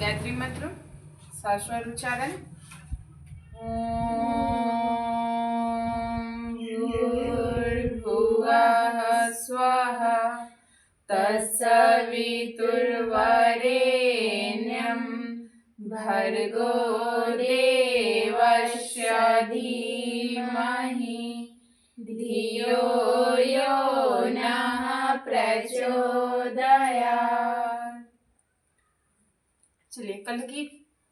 गायत्री मंत्र शाश्वत उच्चारण। भूर्भुवः स्वः तत्सवितुर्वरेण्यं भर्गो देवस्य धीमहि धियो यो नः प्रचोदयात्। चलिए, कल की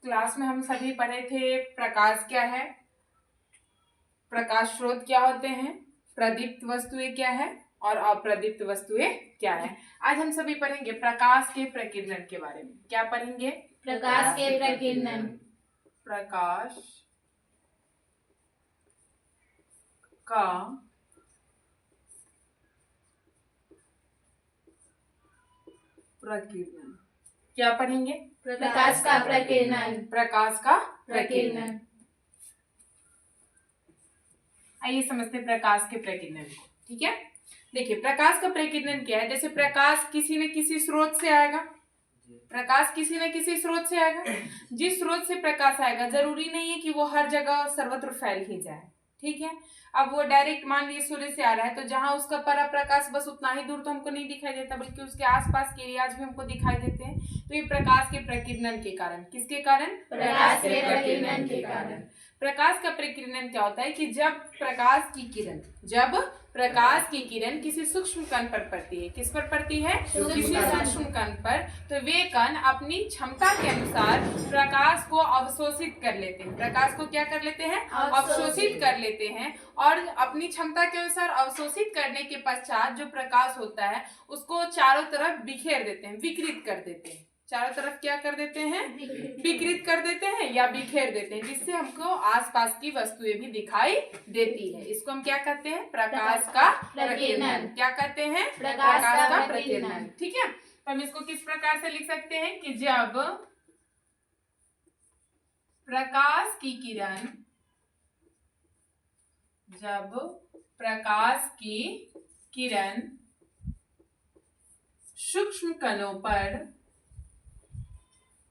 क्लास में हम सभी पढ़े थे प्रकाश क्या है, प्रकाश स्रोत क्या होते हैं, प्रदीप्त वस्तुएं क्या है और अप्रदीप्त वस्तुएं क्या है। आज हम सभी पढ़ेंगे प्रकाश के प्रकीर्णन के बारे में। क्या पढ़ेंगे? प्रकाश के प्रकीर्णन। प्रकाश का प्रकीर्णन। क्या पढ़ेंगे? प्रकाश का प्रकीर्णन। प्रकाश का प्रकीर्णन। आइए समझते हैं प्रकाश के प्रकीर्णन को। ठीक है, देखिए प्रकाश का प्रकीर्णन क्या है। जैसे प्रकाश किसी न किसी स्रोत से आएगा, प्रकाश किसी न किसी स्रोत से आएगा। जिस स्रोत से प्रकाश आएगा जरूरी नहीं है कि वो हर जगह सर्वत्र फैल ही जाए। ठीक है, अब वो डायरेक्ट मान लीजिए सूर्य से आ रहा है तो जहां उसका परा प्रकाश बस उतना ही दूर तो हमको नहीं दिखाई देता, बल्कि उसके आसपास के एरियाज भी हमको दिखाई देते हैं। तो ये प्रकाश के प्रकीर्णन के कारण, किसके कारण? प्रकाश के प्रकीर्णन के कारण। प्रकाश का प्रकीर्णन क्या होता है कि जब प्रकाश की किरण किसी सूक्ष्म कण पर पड़ती है। किस पर पड़ती है? किसी सूक्ष्म कण पर। तो वे कण अपनी क्षमता के अनुसार प्रकाश को अवशोषित कर लेते हैं। प्रकाश को क्या कर लेते हैं? अवशोषित कर लेते हैं। और अपनी क्षमता के अनुसार अवशोषित करने के पश्चात जो प्रकाश होता है उसको चारों तरफ बिखेर देते हैं, विकृत कर देते हैं। चारों तरफ क्या कर देते हैं? विकृत कर देते हैं या बिखेर देते हैं, जिससे हमको आसपास की वस्तुएं भी दिखाई देती है। इसको हम क्या कहते हैं? प्रकाश का प्रकीर्णन। क्या कहते हैं? प्रकाश का प्रकीर्णन। ठीक है, तो हम इसको किस प्रकार से लिख सकते हैं कि जब प्रकाश की किरण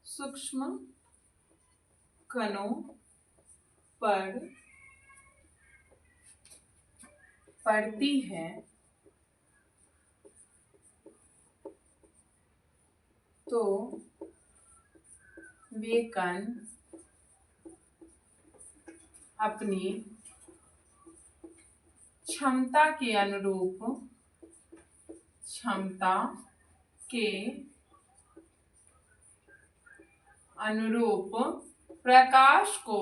सूक्ष्म कणों पर पड़ती है तो वे कण अपनी क्षमता के अनुरूप प्रकाश को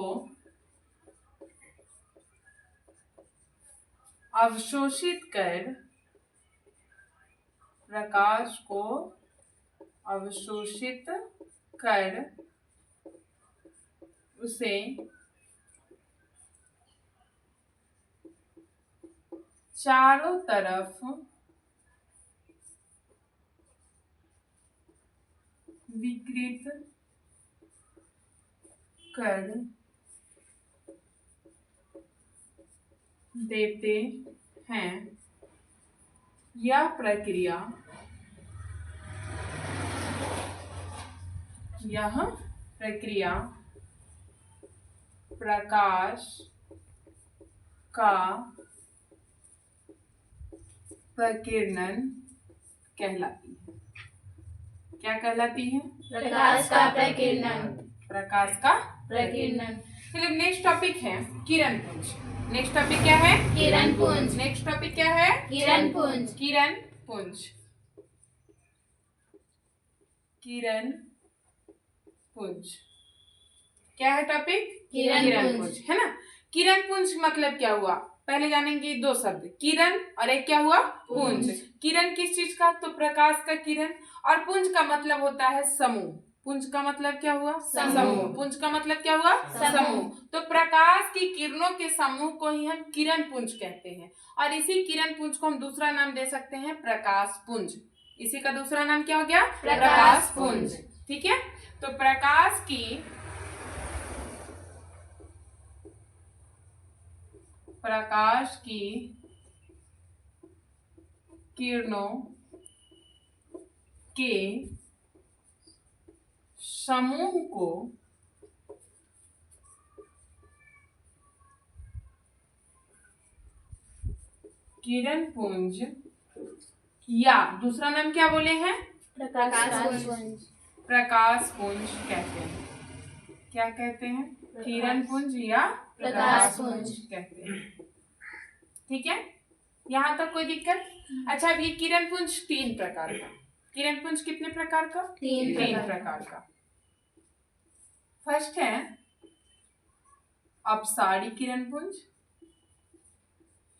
अवशोषित कर उसे चारों तरफ विकृत कर देते हैं। यह प्रक्रिया प्रकाश का प्रकीर्णन कहलाती है। क्या कहलाती है? प्रकाश का प्रकीर्णन। प्रकाश का प्रकीर्णन। चलिए नेक्स्ट टॉपिक है किरण पुंज। नेक्स्ट टॉपिक क्या है? किरण पुंज। नेक्स्ट टॉपिक क्या है? किरण पुंज। किरण पुंज। किरण पुंज क्या है टॉपिक? किरण पुंज है ना। किरण पुंज मतलब क्या हुआ? पहले जानेंगे दो शब्द, किरण और एक क्या हुआ? पुंज। किरण किस चीज का? तो प्रकाश का किरण। और पुंज का मतलब होता है समूह। पुंज का मतलब क्या हुआ? समूह। पुंज का मतलब क्या हुआ? समूह। तो प्रकाश की किरणों के समूह को ही हम किरण पुंज कहते हैं। और इसी किरण पुंज को हम दूसरा नाम दे सकते हैं प्रकाश पुंज। इसी का दूसरा नाम क्या हो गया? प्रकाश पुंज। ठीक है, तो प्रकाश की किरणों के समूह को किरण पुंज या दूसरा नाम क्या बोले हैं? प्रकाश पुंज। प्रकाश पुंज कहते हैं। क्या कहते हैं? किरण पुंज या प्रकाश पुंज कहते हैं। ठीक है, यहाँ तक कोई दिक्कत? अच्छा, अब ये किरण पुंज 3 प्रकार का। किरण पुंज कितने प्रकार का? 3 प्रकार का। फर्स्ट है अपसारी किरण पुंज।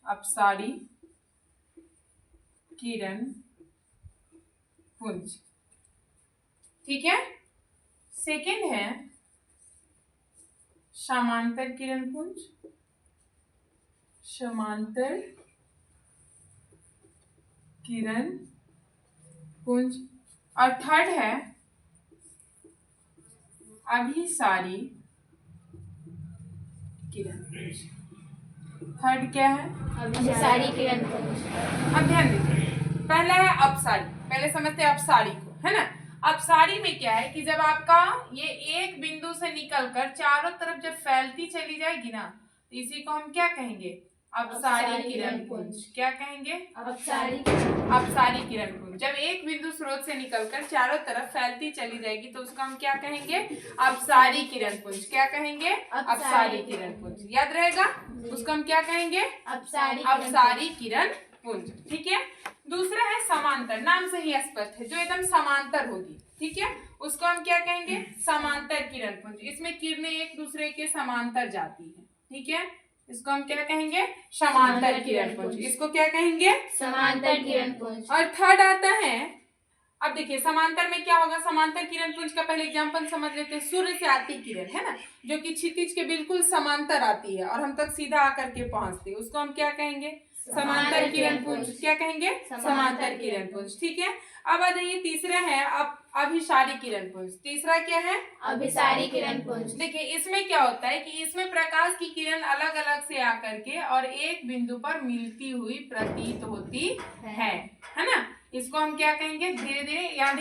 अपसारी किरण पुंज, ठीक है। सेकेंड है समांतर किरण पुंज। समांतर किरण पुंज। और थर्ड है अभिसारी किरण पुंज। थर्ड क्या है? अभिसारी किरण पुंज। अब ध्यान दीजिए, पहला है अपसारी। पहले समझते हैं अपसारी को, है ना। अपसारी में क्या है कि जब आपका ये एक बिंदु से निकलकर चारों तरफ जब फैलती चली जाएगी ना, तो इसी को हम क्या कहेंगे? अपसारी किरण पुंज। क्या कहेंगे? अपसारी किरण पुंज। जब एक बिंदु स्रोत से निकलकर चारों तरफ फैलती चली जाएगी तो उसका हम क्या कहेंगे? अपसारी किरण पुंज। क्या कहेंगे? अपसारी किरण पुंज। याद रहेगा? उसको हम क्या कहेंगे? अपसारी किरण पुंज। ठीक है। दूसरा है समांतर। नाम से ही स्पष्ट है, जो एकदम समांतर होगी। ठीक है, उसको हम क्या कहेंगे? समांतर किरण पुंज। इसमें किरणें एक दूसरे के समांतर जाती है। ठीक है, इसको हम क्या कहेंगे? समांतर किरण पुंज। इसको क्या कहेंगे? समांतर किरण पुंज। और थर्ड आता है, अब देखिए समांतर में क्या होगा? समांतर किरण पुंज का पहले एग्जांपल समझ लेते हैं। सूर्य से आती किरण, है ना, जो कि क्षितिज के बिल्कुल समांतर आती है और हम तक सीधा आकर के पहुंचती है, उसको हम क्या कहेंगे? समांतर किरण पुंज। क्या कहेंगे? समांतर किरण पुंज। ठीक है। अब आ जाइए, तीसरा है अब अभिसारी किरण पुंज। तीसरा क्या है? अभिसारी किरण पुंज। देखिए इसमें क्या होता है कि इसमें प्रकाश की किरण अलग अलग से आकर के और एक बिंदु पर मिलती हुई प्रतीत होती है ना। इसको हम क्या कहेंगे? धीरे धीरे यहाँ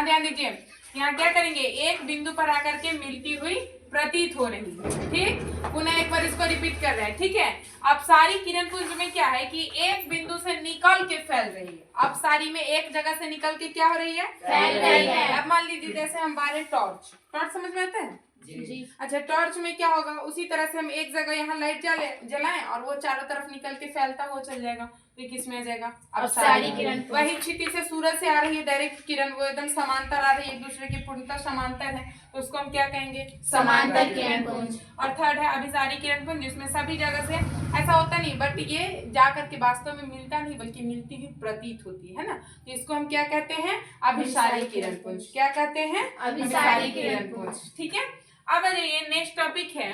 ध्यान दीजिए, यहाँ क्या करेंगे? एक बिंदु पर आकर के मिलती हुई प्रतीत हो रही है। ठीक, पुनः एक बार इसको रिपीट कर रहे हैं। ठीक है, अपसारी किरण पुंज में क्या है कि एक बिंदु से निकल के फैल रही है। अपसारी में एक जगह से निकल के क्या हो रही है? फैल रही है। अब मान लीजिए जैसे हम बारे टॉर्च समझ में आता है? जी। अच्छा, टॉर्च में क्या होगा? उसी तरह से हम एक जगह यहाँ लाइट जलाएं और वो चारों तरफ निकल के फैलता हुआ चल जाएगा, तो किस में आ जाएगा? अपसारी किरण पुंज। वही क्षितिज से सूरज से आ रही है डायरेक्ट किरण, वो एकदम समांतर आ रही है, एक दूसरे के पूर्णतः समांतर है, तो उसको हम क्या कहेंगे? समांतर किरण पुंज। और थर्ड है अभिसारी किरण पुंज, जिसमें सभी जगह से ऐसा होता नहीं, बट ये जाकर के वास्तव में मिलता नहीं बल्कि मिलती हुई प्रतीत होती है ना, तो इसको हम क्या कहते हैं? अभिसारी किरण पुंज। क्या कहते हैं? अभिसारी किरण पुंज। ठीक है। अब आ जाइए, नेक्स्ट टॉपिक है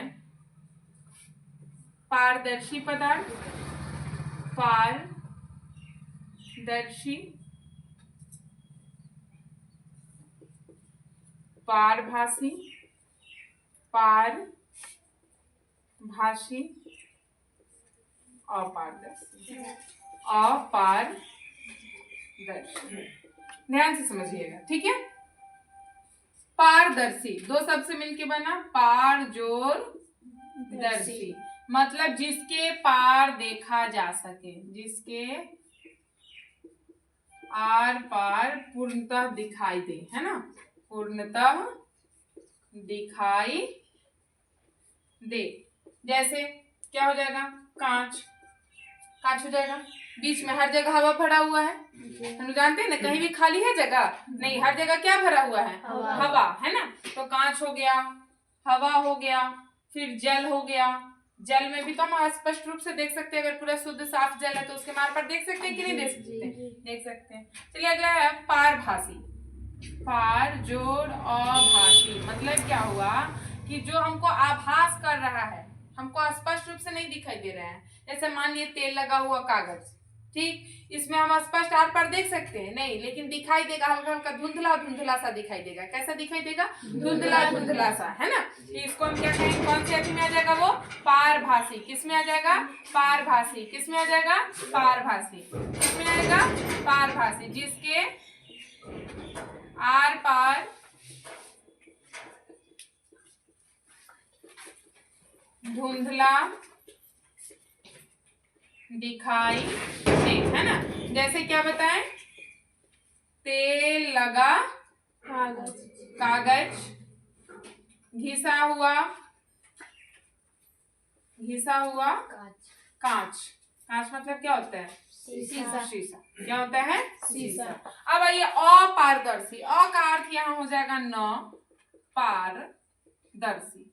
पारदर्शी पदार्थ। पारदर्शी, पारभासी, पारभासी, अपारदर्शी। अपारदर्शी, ध्यान से समझिएगा। ठीक है। पारदर्शी दो शब्द से मिलके बना, पार जोर दर्शी, मतलब जिसके पार देखा जा सके, जिसके आर पार पूर्णतः दिखाई दे, है ना, पूर्णतः दिखाई दे। जैसे क्या हो जाएगा? कांच हो जाएगा। बीच में हर जगह हवा भरा हुआ है, हम जानते हैं ना, कहीं भी खाली है जगह नहीं, हर जगह क्या भरा हुआ है? हवा, है ना। तो कांच हो गया, हवा हो गया, फिर जल हो गया। जल में भी तो हम स्पष्ट रूप से देख सकते हैं, अगर पूरा शुद्ध साफ जल है तो उसके मार पर देख सकते हैं कि नहीं देख सकते? देख सकते हैं। चलिए अगला है पारभासी। पार जोड़ अभासी, मतलब क्या हुआ कि जो हमको आभास कर रहा है, हमको स्पष्ट रूप से नहीं दिखाई दे रहा है। जैसे मान लिए तेल लगा हुआ कागज, ठीक, इसमें हम स्पष्ट आर पार देख सकते हैं नहीं, लेकिन दिखाई देगा हल्का हल्का धुंधला सा दिखाई देगा। कैसा दिखाई देगा? धुंधला सा, है ना। इसको हम क्या कहेंगे? कौन से अति में आ जाएगा वो? पारभासी। किस में आ जाएगा? पारभासी। किस में आ जाएगा? पारभासी। किस में आएगा? पारभासी, जिसके आर पार धुंधला दिखाई दे, है ना। जैसे क्या बताएं, तेल लगा कागज, घिसा हुआ कांच। कांच मतलब क्या होता है? शीशा। शीशा। क्या होता है? शीशा। अब आइए अपारदर्शी। अ का अर्थ यहाँ हो जाएगा न पारदर्शी।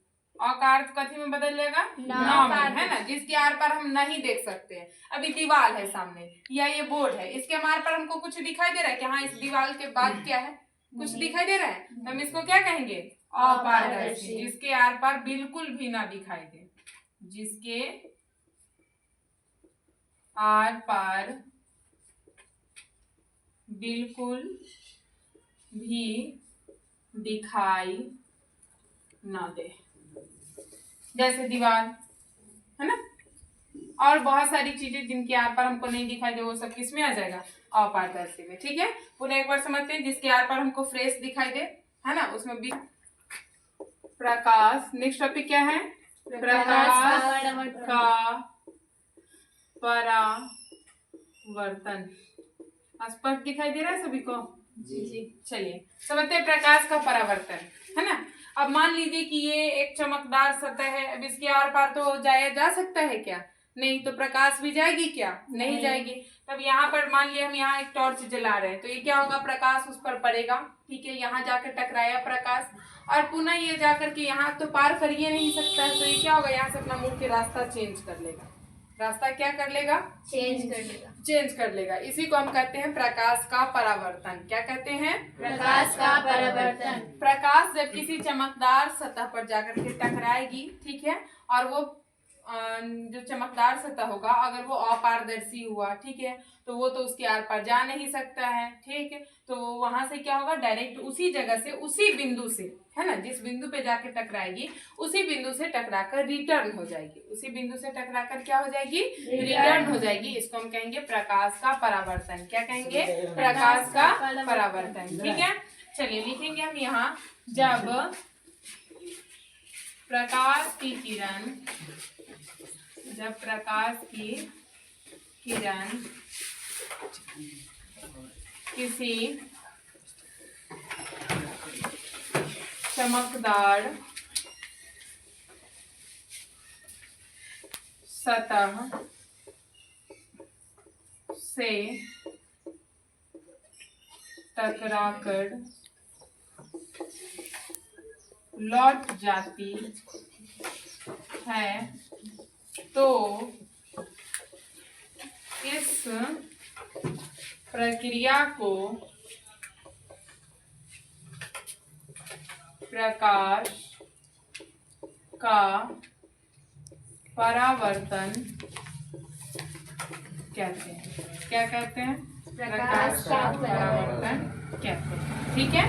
अ का अर्थ कथी में बदल जाएगा? न में, है ना, जिसके आर पार हम नहीं देख सकते हैं। अभी दीवार है सामने या ये बोर्ड है, इसके आर पार हमको कुछ दिखाई दे रहा है कि हाँ इस दीवार के बाद क्या है, कुछ दिखाई दे रहा है, तो हम इसको क्या कहेंगे? अपारदर्शी। जिसके आर पार बिल्कुल भी ना दिखाई दे, जिसके आर पार बिल्कुल भी दिखाई ना दे, जैसे दीवार, है ना। और बहुत सारी चीजें जिनके आर पार हमको नहीं दिखाई दे, वो सब किस में आ जाएगा? अपारदर्शी में। ठीक है, पुनः एक बार समझते हैं। जिसके आर पार हमको फ्रेश दिखाई दे, है ना, उसमें भी प्रकाश। नेक्स्ट टॉपिक क्या है? प्रकाश का परावर्तन। स्पष्ट दिखाई दे रहा है सभी को? जी। चलिए समझते हैं प्रकाश का परावर्तन, है ना। अब मान लीजिए कि ये एक चमकदार सतह है, अब इसके आर पार तो जाया जा सकता है क्या? नहीं, तो प्रकाश भी जाएगी क्या? नहीं जाएगी। तब यहाँ पर मान लिया हम यहाँ एक टॉर्च जला रहे हैं, तो ये क्या होगा? प्रकाश उस पर पड़ेगा, ठीक है, यहाँ जाकर टकराया प्रकाश, और पुनः ये जाकर के यहाँ तो पार कर ही नहीं सकता है, तो ये क्या होगा? यहाँ से अपना मुख के रास्ता चेंज कर लेगा। रास्ता क्या कर लेगा? चेंज कर लेगा। इसी को हम कहते हैं प्रकाश का परावर्तन। क्या कहते हैं? प्रकाश का परावर्तन। प्रकाश जब किसी चमकदार सतह पर जाकर के टकराएगी, ठीक है, और वो जो चमकदार सतह होगा अगर वो अपारदर्शी हुआ, ठीक है, तो वो तो उसके आर पार जा नहीं सकता है, ठीक है, तो वहां से क्या होगा? डायरेक्ट उसी जगह से, उसी बिंदु से, है ना, जिस बिंदु पे जाके टकराएगी उसी बिंदु से टकराकर रिटर्न हो जाएगी। उसी बिंदु से टकराकर क्या हो जाएगी? रिटर्न हो जाएगी। इसको हम कहेंगे प्रकाश का परावर्तन। क्या कहेंगे? प्रकाश का परावर्तन। ठीक है, चलिए लिखेंगे हम यहाँ, जब प्रकाश की किरण किसी चमकदार सतह से टकराकर लौट जाती है, तो इस प्रक्रिया को प्रकाश का परावर्तन कहते हैं। क्या कहते हैं? प्रकाश का परावर्तन कहते हैं। ठीक है,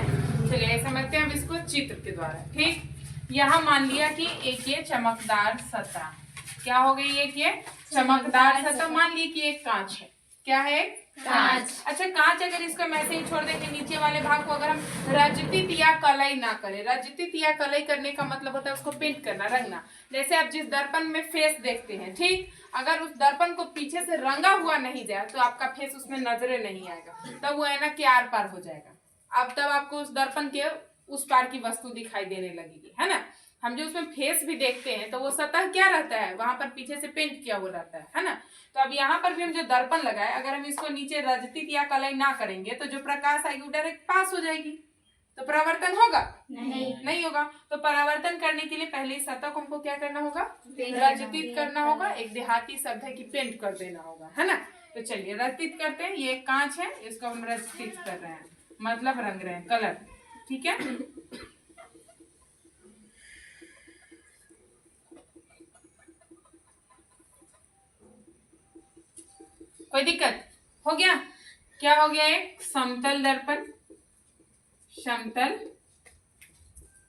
चलिए समझते हैं हम इसको चित्र के द्वारा। ठीक, यहाँ मान लिया कि एक ये चमकदार सतह, क्या हो गई? एक ये चमकदार सतह, मान ली कि एक कांच है। क्या है? कांच। अच्छा, कांच अगर इसको हम ऐसे ही छोड़ देंगे, नीचे वाले भाग को अगर हम रजतित या कलई ना करें, रजतित या कलई करने का मतलब होता है उसको पेंट करना, रंगना। जैसे आप जिस दर्पण में फेस देखते हैं, ठीक, अगर उस दर्पण को पीछे से रंगा हुआ नहीं जाए तो आपका फेस उसमें नजरे नहीं आएगा, तब वो ऐनक के आर पार हो जाएगा। अब तब आपको उस दर्पण के उस पार की वस्तु दिखाई देने लगेगी, है ना। हम जो उसमें फेस भी देखते हैं तो वो सतह क्या रहता है? वहां पर पीछे से पेंट किया हुआ रहता है ना। तो अब यहाँ पर भी हम जो दर्पण लगाए, अगर हम इसको नीचे रजतित या कलई ना करेंगे तो जो प्रकाश आएगी वो डायरेक्ट पास हो जाएगी, तो परावर्तन होगा? नहीं होगा। तो परावर्तन करने के लिए पहले इस सतह को हमको क्या करना होगा? रजतित करना होगा। एक देहाती शब्द है कि पेंट कर देना होगा, है ना। तो चलिए रजतित करते हैं। ये कांच है, इसको हम रजतित कर रहे हैं, मतलब रंग रहे हैं, कलर। ठीक है, कोई दिक्कत? हो गया? क्या हो गया? एक समतल दर्पण, समतल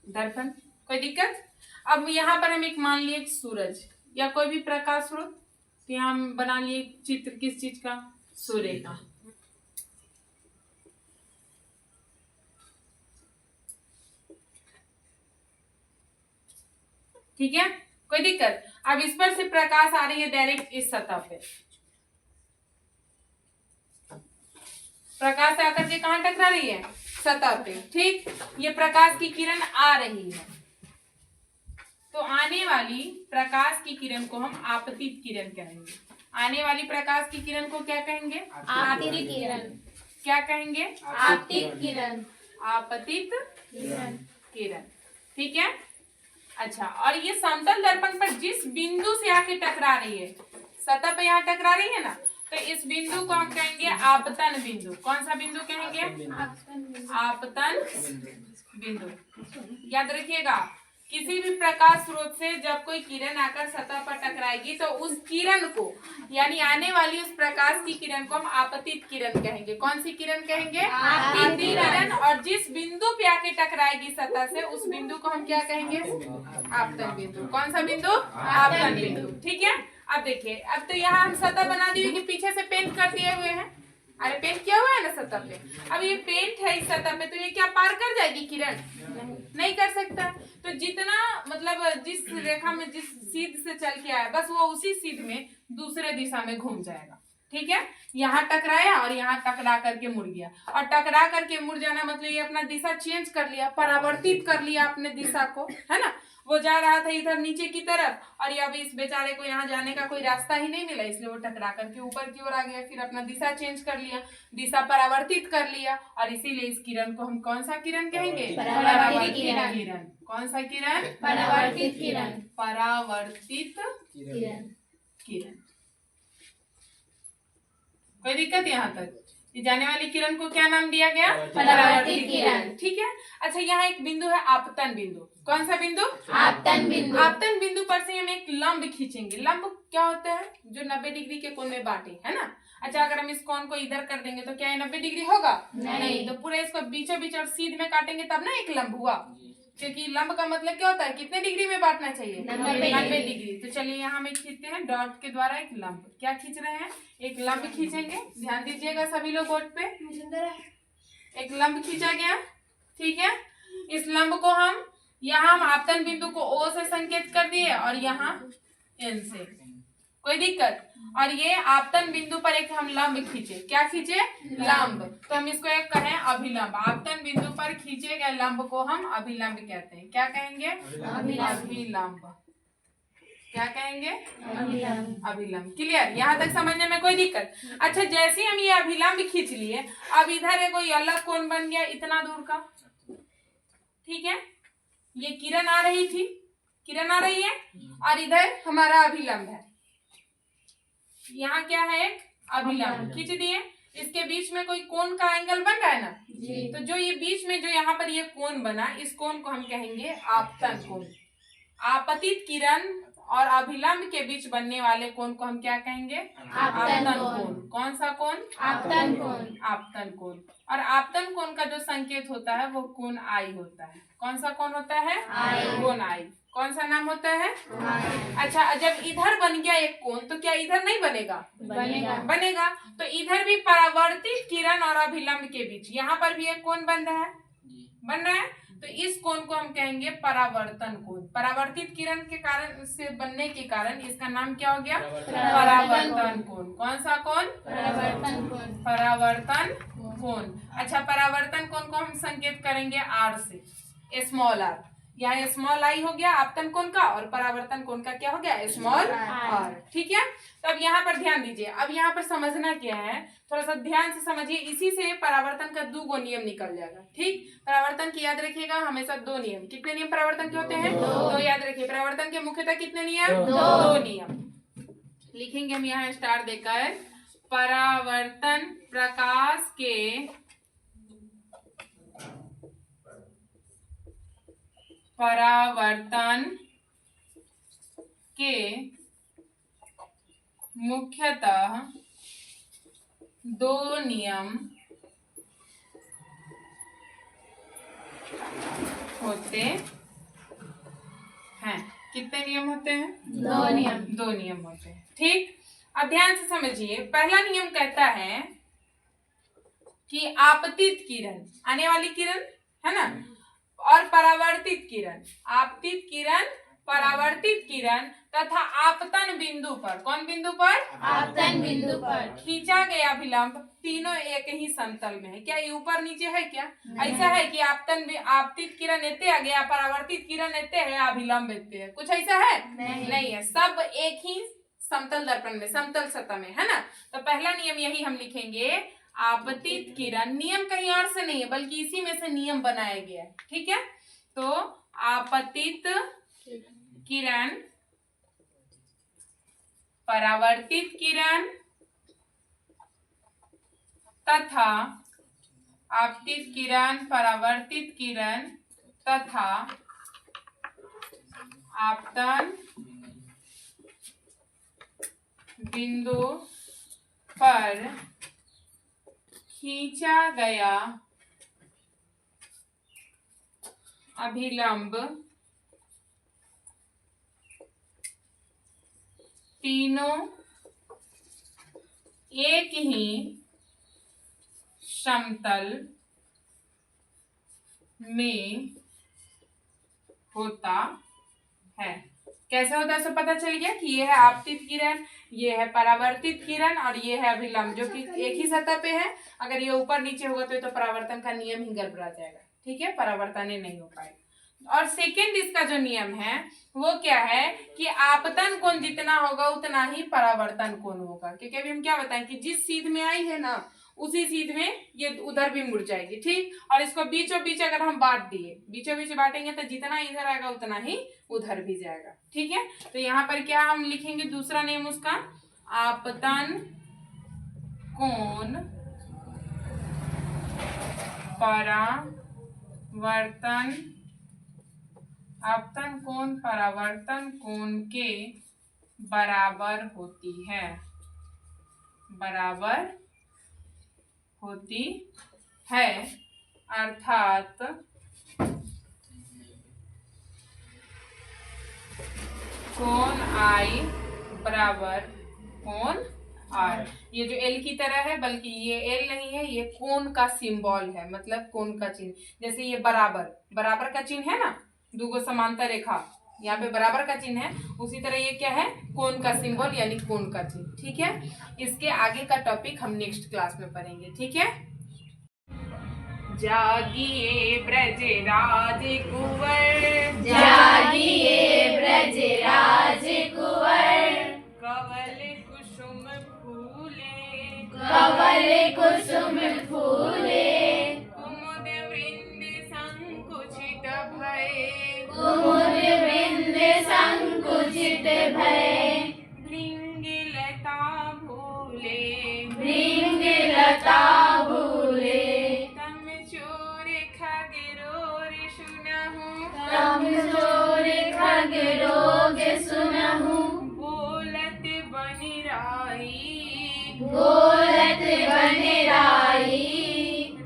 दर्पण। कोई दिक्कत? अब यहाँ पर हम एक मान लिए सूरज या कोई भी प्रकाश स्रोत, तो यहाँ हम बना लिए चित्र किस चीज का? सूर्य का। ठीक है, कोई दिक्कत? अब इस पर से प्रकाश आ रही है डायरेक्ट इस सतह पे, प्रकाश आकर के कहाँ टकरा रही है? सतह पे। ठीक, ये प्रकाश की किरण आ रही है, तो आने वाली प्रकाश की किरण को हम आपतित किरण कहेंगे। आने वाली प्रकाश की किरण को क्या कहेंगे? आपतित किरण। क्या कहेंगे? आपतित किरण। आपतित किरण। किरण। ठीक है। अच्छा, और ये समतल दर्पण पर जिस बिंदु से आके टकरा रही है, सतह पे यहाँ टकरा रही है ना, तो इस बिंदु को हम कहेंगे आपतन बिंदु। कौन सा बिंदु कहेंगे? आपतन बिंदु। याद रखिएगा, किसी भी प्रकाश स्रोत से जब कोई किरण आकर सतह पर टकराएगी तो उस किरण को, यानी आने वाली उस प्रकाश की किरण को हम आपतित किरण कहेंगे। कौन सी किरण कहेंगे? आपतित किरण। और जिस बिंदु पे आके टकराएगी सतह से, उस बिंदु को हम क्या कहेंगे? आपतन बिंदु। कौन सा बिंदु? आपतन बिंदु। ठीक है। अब देखिए, अब तो यहाँ हम सतह बना दी कि पीछे से पेंट कर दिए हुए हैं। अरे पेंट किया हुआ है ना सतह पे। अब ये पेंट है इस सतह पे, तो ये क्या पार कर जाएगी किरण? नहीं कर सकता। तो जितना मतलब जिस रेखा में जिस सीध से चल के आया, बस वो उसी सीध में दूसरे दिशा में घूम जाएगा। ठीक है। यहाँ टकराया और यहाँ टकरा करके मुड़ गया, और टकरा करके मुड़ जाना मतलब ये अपना दिशा चेंज कर लिया, परावर्तित कर लिया अपने दिशा को, है ना। वो जा रहा था इधर नीचे की तरफ, और ये अभी इस बेचारे को यहाँ जाने का कोई रास्ता ही नहीं मिला, इसलिए वो टकरा करके ऊपर की ओर आ गया, फिर अपना दिशा चेंज कर लिया, दिशा परावर्तित कर लिया, और इसीलिए इस किरण को हम कौन सा किरण कहेंगे? परावर्तित किरण। कौन सा किरण? परावर्तित किरण। परावर्तित किरण। किरण। कोई दिक्कत यहाँ तक? ये जाने वाली किरण को क्या नाम दिया गया? परावर्तित किरण। ठीक है। अच्छा, यहाँ एक बिंदु है आपतन बिंदु। कौन सा बिंदु? आपतन बिंदु। आपतन बिंदु पर से हम एक लंब खींचेंगे। लंब क्या होता है? जो 90 डिग्री के कोण में बांटे, है ना। अच्छा, अगर हम इस कोण को इधर कर देंगे तो क्या ये 90 डिग्री होगा? नहीं। तो पूरे इसको बीचों बीच और सीध में काटेंगे तब ना एक लंब हुआ, क्योंकि लंब का मतलब क्या होता है? कितने डिग्री में बांटना चाहिए? 90 डिग्री। तो चलिए यहाँ हम खींचते हैं डॉट के द्वारा एक लंब। क्या खींच रहे हैं? एक लंब खींचेंगे। ध्यान दीजिएगा सभी लोग बोर्ड पे। एक लंब खींचा गया। ठीक है। इस लंब को हम यहाँ हम आपतन बिंदु को O से संकेत कर दिए और यहाँ N से। कोई दिक्कत? और ये आपतन बिंदु पर एक हम लंब खींचे। क्या खींचे? लंब। तो हम इसको एक कहें अभिलंब। आपतन बिंदु पर खींचे गए लंब को हम अभिलंब कहते हैं। क्या कहेंगे? अभिलंब। क्या कहेंगे? अभिलंब। क्लियर? यहाँ तक समझने में कोई दिक्कत? अच्छा, जैसे हम ये अभिलंब खींच लिए, अब इधर एक कोई अलग कोण बन गया इतना दूर का। ठीक है। ये किरण आ रही थी, किरण आ रही है, और इधर हमारा अभिलंब है। यहाँ क्या है? एक अभिलंब खींच दिए। इसके बीच में कोई कोण का एंगल बन रहा है ना जी। तो जो ये बीच में जो यहाँ पर ये कोण बना, इस कोण को हम कहेंगे आपतन कोण। आपतित किरण और अभिलंब के बीच बनने वाले कोण को हम क्या कहेंगे? आपतन कोण। कौन सा कोण? आपतन कोण। आपतन कोण। और आपतन कोण का जो संकेत होता है वो कोण आई होता है। कौन सा कोण होता है? कोण आई। कौन सा नाम होता है? अच्छा, जब इधर बन गया एक कोण, तो क्या इधर नहीं बनेगा? बनेगा। तो इधर भी परावर्तित किरण और अभिलंब के बीच यहाँ पर भी एक कोण बन रहा है। तो इस कोण को हम कहेंगे परावर्तन कोण। परावर्तित किरण के कारण से बनने के कारण इसका नाम क्या हो गया? परावर्तन कोण। कौन सा कोण? परावर्तन कोण। परावर्तन कोण। अच्छा, परावर्तन कोण को हम संकेत करेंगे R से, स्मॉल r। यहाँ स्मॉल आई हो गया आपतन कोण का, और परावर्तन कोण का क्या हो गया? Small r। ठीक है। तो अब यहाँ पर ध्यान दीजिए। अब यहाँ पर समझना क्या है, थोड़ा सा ध्यान से समझिए। इसी से परावर्तन का 2 नियम निकल जाएगा। ठीक। परावर्तन की याद रखिएगा हमेशा 2 नियम। कितने नियम परावर्तन के होते हैं? 2 याद रखिए। परावर्तन के मुख्यतः कितने नियम? 2 नियम। लिखेंगे हम यहाँ स्टार देकर। परावर्तन प्रकाश के परावर्तन के मुख्यतः 2 नियम होते हैं। कितने नियम होते हैं? 2 नियम। 2 नियम होते हैं। ठीक। अब ध्यान से समझिए। पहला नियम कहता है कि आपतित किरण, आने वाली किरण है ना, और परावर्तित किरण। आपतित किरण, परावर्तित किरण तथा आपतन बिंदु पर, कौन बिंदु पर? आपतन बिंदु पर खींचा गया अभिलंब तीनों एक ही समतल में है। क्या ये ऊपर नीचे है क्या? ऐसा है कि आपतित किरण एते आ गया, परावर्तित किरण एते है, अभिलंब एते है, कुछ ऐसा है? नहीं है, सब एक ही समतल दर्पण में, समतल सतह में, है ना। तो पहला नियम यही हम लिखेंगे, आपतित किरण, नियम कहीं और से नहीं है बल्कि इसी में से नियम बनाया गया है, ठीक है। तो आपतित किरण, परावर्तित किरण तथा आपतित किरण, परावर्तित किरण तथा आपतन बिंदु पर खींचा गया अभिलंब तीनों एक ही समतल में होता है। कैसे होता है, सब पता चल गया कि ये है आपतित किरण, ये है परावर्तित किरण और ये है अभिलंब, जो कि एक ही सतह पे है। अगर ये ऊपर नीचे होगा तो ये तो परावर्तन का नियम ही गड़बड़ा जाएगा, ठीक है, परावर्तन ही नहीं हो पाएगा। और सेकेंड इसका जो नियम है वो क्या है कि आपतन कोण जितना होगा उतना ही परावर्तन कोण होगा, क्योंकि अभी हम क्या बताएं कि जिस सीध में आई है ना उसी सीध में ये उधर भी मुड़ जाएगी, ठीक। और इसको बीचों बीच अगर हम बांट दिए, बीचों बीच बांटेंगे तो जितना इधर आएगा उतना ही उधर भी जाएगा, ठीक है। तो यहाँ पर क्या हम लिखेंगे, दूसरा नियम उसका, आपतन कोण परावर्तन, आपतन कोण परावर्तन कोण के बराबर होती है, बराबर होती है, अर्थात कोण आई बराबर कोण आर। ये जो एल की तरह है, बल्कि ये एल नहीं है, ये कोण का सिंबल है, मतलब कोण का चिन्ह। जैसे ये बराबर, बराबर का चिन्ह है ना, दो समांतर रेखा, यहाँ पे बराबर का चिन्ह है, उसी तरह ये क्या है, कोण का सिंबल यानी कोण का चिन्ह, ठीक है। इसके आगे का टॉपिक हम नेक्स्ट क्लास में पढ़ेंगे, ठीक है। जागिए ब्रज राज कुंवर, जागिए ब्रज राज कुंवर, कवल कुसुम फूले, कवल कुसुम फूले, कुमुद वृंद संकुचित भय, कुमुद वृंद संकुचित भय, भृंगलता भूले, भृंगलता भूले, तम चोर खगरोर सुनहु, तम चोर खगरोग सुनहु, बोलत बनिराई, बोलत बनिराई,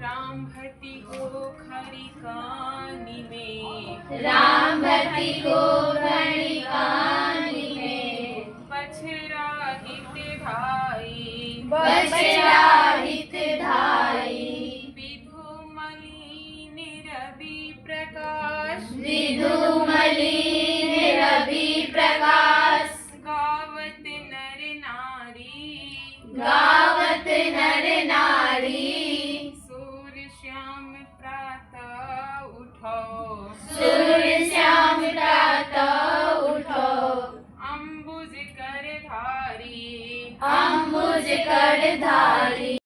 राम भति को खरी कानी में, राम भति को खरी कानी में, बछरा हित भाई, बछड़ा हित धाई, विधु मलिन रवि प्रकाश, विधु मलिन रवि प्रकाश, गावत नर नारी, गावत नर नारी, सूर्य श्याम प्रातः उठो, सूर्य श्याम प्रातः उठो, अम्बुज कर धारी, अम्बुज कर धारी।